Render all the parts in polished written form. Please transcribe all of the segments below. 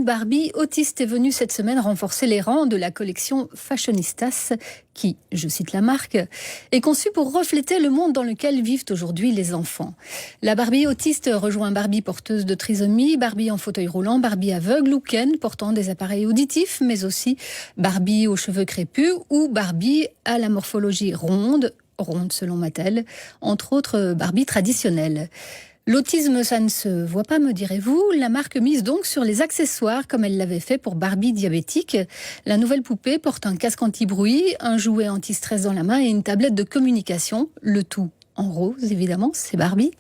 Une Barbie autiste est venue cette semaine renforcer les rangs de la collection Fashionistas qui, je cite la marque, est conçue pour refléter le monde dans lequel vivent aujourd'hui les enfants. La Barbie autiste rejoint Barbie porteuse de trisomie, Barbie en fauteuil roulant, Barbie aveugle ou Ken portant des appareils auditifs, mais aussi Barbie aux cheveux crépus ou Barbie à la morphologie ronde selon Mattel, entre autres Barbie traditionnelles. L'autisme, ça ne se voit pas, me direz-vous. La marque mise donc sur les accessoires, comme elle l'avait fait pour Barbie diabétique. La nouvelle poupée porte un casque anti-bruit, un jouet anti-stress dans la main et une tablette de communication, le tout en rose, évidemment, c'est Barbie.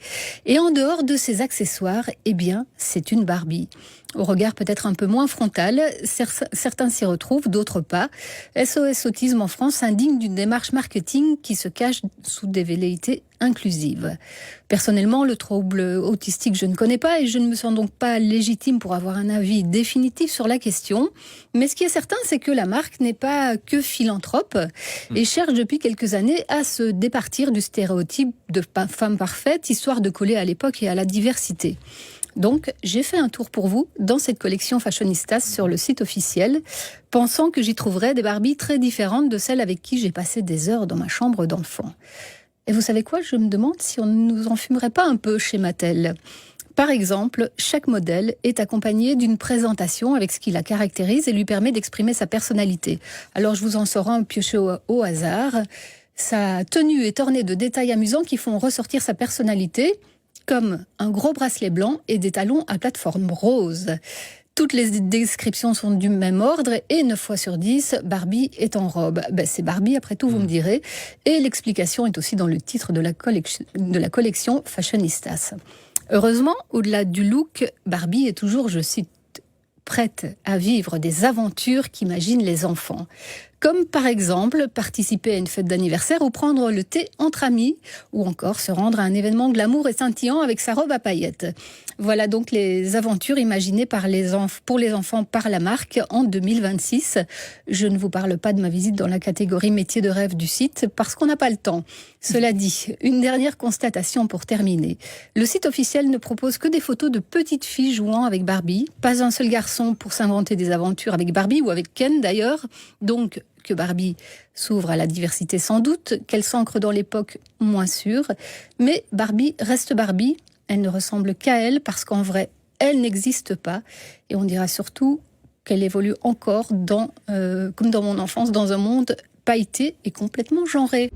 Et en dehors de ces accessoires, eh bien, c'est une Barbie. Au regard peut-être un peu moins frontal, certains s'y retrouvent, d'autres pas. SOS Autisme en France indigne d'une démarche marketing qui se cache sous des velléités inclusives. Personnellement, le trouble autistique, je ne connais pas et je ne me sens donc pas légitime pour avoir un avis définitif sur la question. Mais ce qui est certain, c'est que la marque n'est pas que philanthrope et cherche depuis quelques années à se départir du stéréotype de femme parfaite, histoire de coller à l'époque et à la diversité. Donc, j'ai fait un tour pour vous dans cette collection Fashionistas sur le site officiel, pensant que j'y trouverais des Barbies très différentes de celles avec qui j'ai passé des heures dans ma chambre d'enfant. Et vous savez quoi? Je me demande si on ne nous enfumerait pas un peu chez Mattel. Par exemple, chaque modèle est accompagné d'une présentation avec ce qui la caractérise et lui permet d'exprimer sa personnalité. Alors, je vous en sors un pioché au hasard. Sa tenue est ornée de détails amusants qui font ressortir sa personnalité, comme un gros bracelet blanc et des talons à plateforme rose. Toutes les descriptions sont du même ordre et 9 fois sur 10, Barbie est en robe. C'est Barbie après tout, vous me direz. Et l'explication est aussi dans le titre de la collection Fashionistas. Heureusement, au-delà du look, Barbie est toujours, je cite, prête à vivre des aventures qu'imaginent les enfants. Comme par exemple participer à une fête d'anniversaire ou prendre le thé entre amis, ou encore se rendre à un événement glamour et scintillant avec sa robe à paillettes. Voilà donc les aventures imaginées pour les enfants par la marque en 2026. Je ne vous parle pas de ma visite dans la catégorie métiers de rêve du site parce qu'on n'a pas le temps. Cela dit, une dernière constatation pour terminer. Le site officiel ne propose que des photos de petites filles jouant avec Barbie. Pas un seul garçon pour s'inventer des aventures avec Barbie ou avec Ken d'ailleurs. Donc, que Barbie s'ouvre à la diversité sans doute, qu'elle s'ancre dans l'époque moins sûre. Mais Barbie reste Barbie. Elle ne ressemble qu'à elle parce qu'en vrai, elle n'existe pas. Et on dira surtout qu'elle évolue encore comme dans mon enfance, dans un monde pailleté et complètement genré.